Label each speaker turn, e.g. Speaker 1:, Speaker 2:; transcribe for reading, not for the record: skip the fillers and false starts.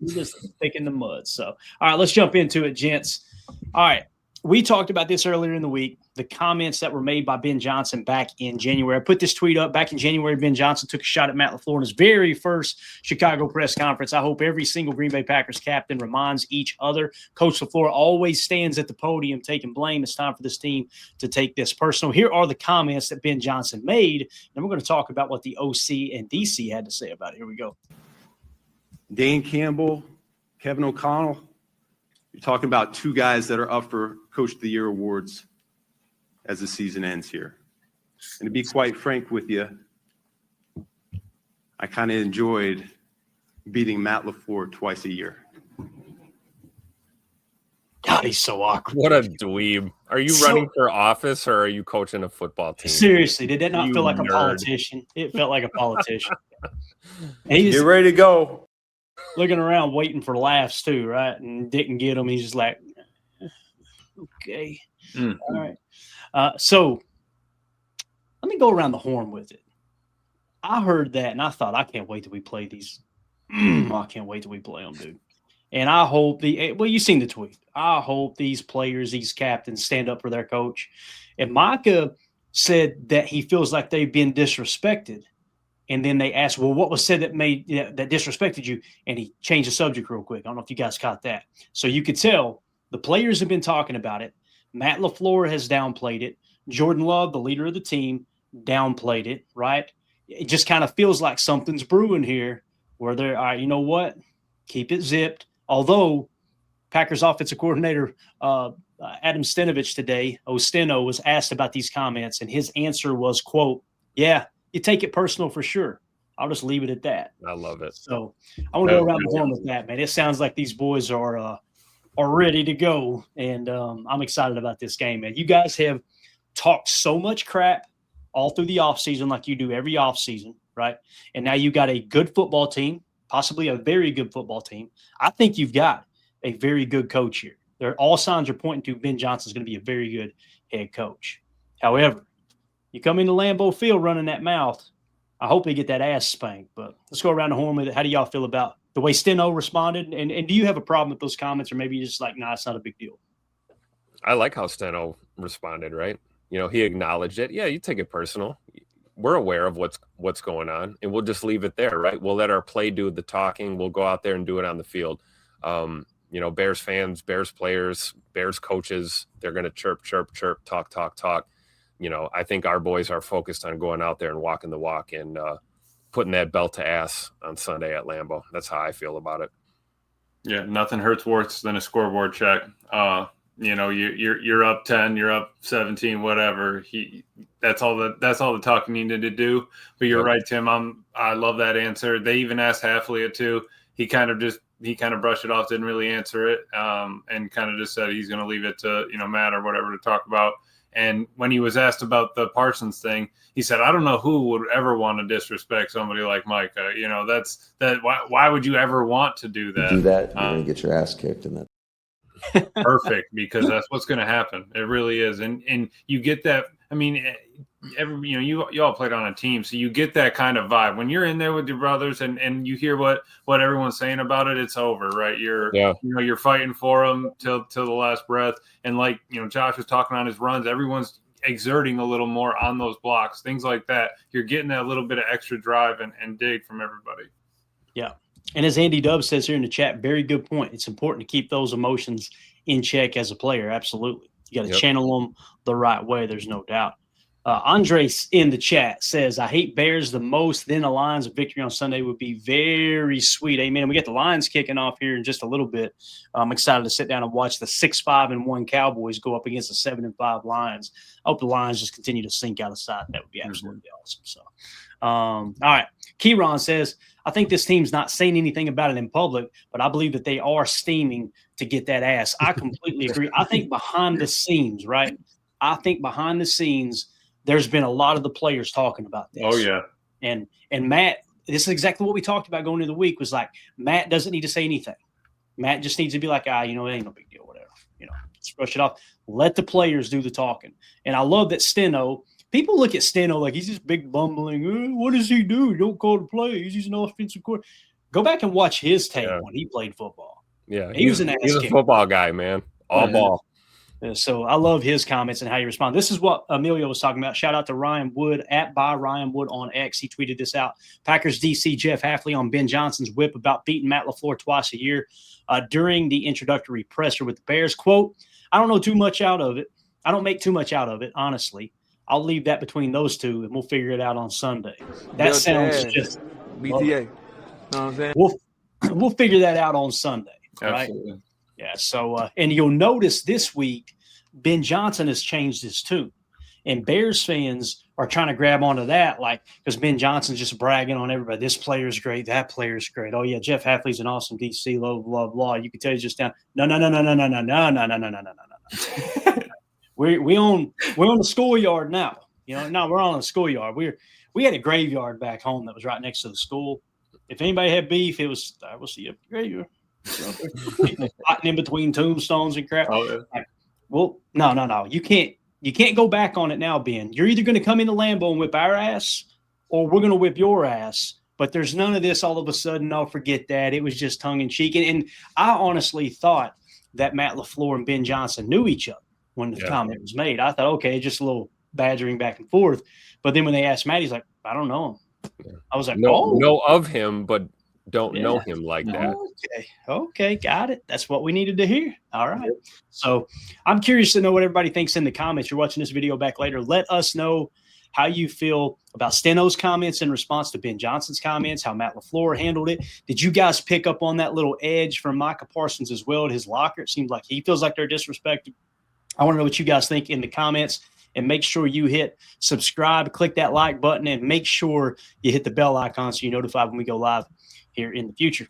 Speaker 1: He's just thick in the mud. So, all right, let's jump into it, gents. All right. We talked about this earlier in the week, the comments that were made by Ben Johnson back in January. I put this tweet up back in January. Ben Johnson took a shot at Matt LaFleur in his very first Chicago press conference. I hope every single Green Bay Packers captain reminds each other. Coach LaFleur always stands at the podium taking blame. It's time for this team to take this personal. Here are the comments that Ben Johnson made, and we're going to talk about what the OC and DC had to say about it. Here we go.
Speaker 2: Dan Campbell, Kevin O'Connell. You're talking about two guys that are up for Coach of the Year awards as the season ends here. And to be quite frank with you, I kind of enjoyed beating Matt LaFleur twice a year.
Speaker 1: God, he's so awkward.
Speaker 3: What a dweeb. Are you running for office or are you coaching a football team?
Speaker 1: Seriously, did that not feel like
Speaker 3: nerd.
Speaker 1: a politician? It felt like a politician.
Speaker 2: Get ready to go.
Speaker 1: Looking around, waiting for laughs too, right? And didn't get them. He's just like, okay, all right. So let me go around the horn with it. I heard that, and I thought, I can't wait till we play these. I can't wait till we play them, dude. And I hope you've seen the tweet. I hope these players, these captains, stand up for their coach. And Micah said that he feels like they've been disrespected. And then they asked, well, what was said that that disrespected you? And he changed the subject real quick. I don't know if you guys caught that. So you could tell the players have been talking about it. Matt LaFleur has downplayed it. Jordan Love, the leader of the team, downplayed it, right? It just kind of feels like something's brewing here where they're, all right, you know what? Keep it zipped. Although Packers offensive coordinator Adam Stenovich today, Osteno, was asked about these comments, and his answer was, quote, yeah, you take it personal for sure. I'll just leave it at that.
Speaker 3: I love it.
Speaker 1: So I want to go around the horn with that, man. It sounds like these boys are ready to go, and I'm excited about this game, man. You guys have talked so much crap all through the offseason like you do every offseason, right? And now you got a good football team, possibly a very good football team. I think you've got a very good coach here. All signs are pointing to Ben Johnson's going to be a very good head coach. However, you come into Lambeau Field running that mouth, I hope they get that ass spanked. But let's go around the horn with it. How do y'all feel about the way Steno responded? And do you have a problem with those comments, or maybe you're just like, nah, it's not a big deal?
Speaker 3: I like how Steno responded, right? You know, he acknowledged it. Yeah, you take it personal. We're aware of what's going on, and we'll just leave it there, right? We'll let our play do the talking. We'll go out there and do it on the field. You know, Bears fans, Bears players, Bears coaches, they're going to chirp, chirp, chirp, talk, talk, talk. You know, I think our boys are focused on going out there and walking the walk and putting that belt to ass on Sunday at Lambeau. That's how I feel about it.
Speaker 4: Yeah, nothing hurts worse than a scoreboard check. You know, you're up 10, you're up 17, whatever. That's all the talk you needed to do. But you're right, Tim. I love that answer. They even asked Halfley it too. He kind of brushed it off, didn't really answer it, and kind of just said he's going to leave it to, you know, Matt or whatever to talk about. And when he was asked about the Parsons thing, he said, I don't know who would ever want to disrespect somebody like Micah. You know, why would you ever want to do that?
Speaker 5: Do that, you're going to get your ass kicked in that.
Speaker 4: Perfect, because that's what's going to happen. It really is. And you get that. I mean, you all played on a team, so you get that kind of vibe when you're in there with your brothers and you hear what everyone's saying about it. It's over, right? You're fighting for them till the last breath. And like, you know, Josh was talking on his runs, everyone's exerting a little more on those blocks, things like that. You're getting that little bit of extra drive and dig from everybody.
Speaker 1: Yeah. And as Andy Dub says here in the chat, very good point. It's important to keep those emotions in check as a player. Absolutely. You got to channel them the right way. There's no doubt. Andres in the chat says, I hate Bears the most. Then a Lions victory on Sunday would be very sweet. Amen. We get the Lions kicking off here in just a little bit. I'm excited to sit down and watch the 6-5-1 Cowboys go up against the 7-5 Lions. I hope the Lions just continue to sink out of sight. That would be absolutely awesome. So, all right. Kieran says, I think this team's not saying anything about it in public, but I believe that they are steaming to get that ass. I completely agree. I think behind the scenes, right? I think behind the scenes, there's been a lot of the players talking about this.
Speaker 4: Oh, yeah.
Speaker 1: And Matt, this is exactly what we talked about going into the week, was like, Matt doesn't need to say anything. Matt just needs to be like, it ain't no big deal, whatever. You know, just brush it off. Let the players do the talking. And I love that Steno, people look at Steno like he's this big bumbling, what does he do? He don't call the plays. He's an offensive coordinator. Go back and watch his tape
Speaker 3: Yeah.
Speaker 1: when he played football.
Speaker 3: Yeah,
Speaker 1: He's a
Speaker 3: football guy, man. All ball.
Speaker 1: So I love his comments and how he responds. This is what Emilio was talking about. Shout out to Ryan Wood @by Ryan Wood on X. He tweeted this out. Packers DC Jeff Hafley on Ben Johnson's whip about beating Matt LaFleur twice a year during the introductory presser with the Bears. Quote, I don't know too much out of it. I don't make too much out of it, honestly. I'll leave that between those two, and we'll figure it out on Sunday. That sounds just
Speaker 6: BTA. You know what I'm saying?
Speaker 1: We'll figure that out on Sunday, right?
Speaker 4: Absolutely.
Speaker 1: Yeah. So, and you'll notice this week, Ben Johnson has changed his tune, and Bears fans are trying to grab onto that, like, because Ben Johnson's just bragging on everybody. This player's great. That player's great. Oh yeah, Jeff Hafley's an awesome DC. Blah blah blah. You can tell he's just down. No. We on the schoolyard now. You know, no, we're on the schoolyard. We had a graveyard back home that was right next to the school. If anybody had beef, it was the graveyard. Fighting in between tombstones and crap.
Speaker 4: Oh, yeah.
Speaker 1: Like, well, no. You can't go back on it now, Ben. You're either going to come into Lambeau and whip our ass, or we're going to whip your ass. But there's none of this all of a sudden. No, forget that. It was just tongue in cheek. And I honestly thought that Matt LaFleur and Ben Johnson knew each other when the comment was made. I thought, okay, just a little badgering back and forth. But then when they asked Matt, he's like, I don't know him. Yeah. I was like,
Speaker 3: know of him, but don't know him like that.
Speaker 1: Okay, got it. That's what we needed to hear. All right. So I'm curious to know what everybody thinks in the comments. You're watching this video back later. Let us know how you feel about Steno's comments in response to Ben Johnson's comments, how Matt LaFleur handled it. Did you guys pick up on that little edge from Micah Parsons as well at his locker? It seems like he feels like they're disrespected. I want to know what you guys think in the comments. And make sure you hit subscribe, click that like button, and make sure you hit the bell icon so you're notified when we go live here in the future.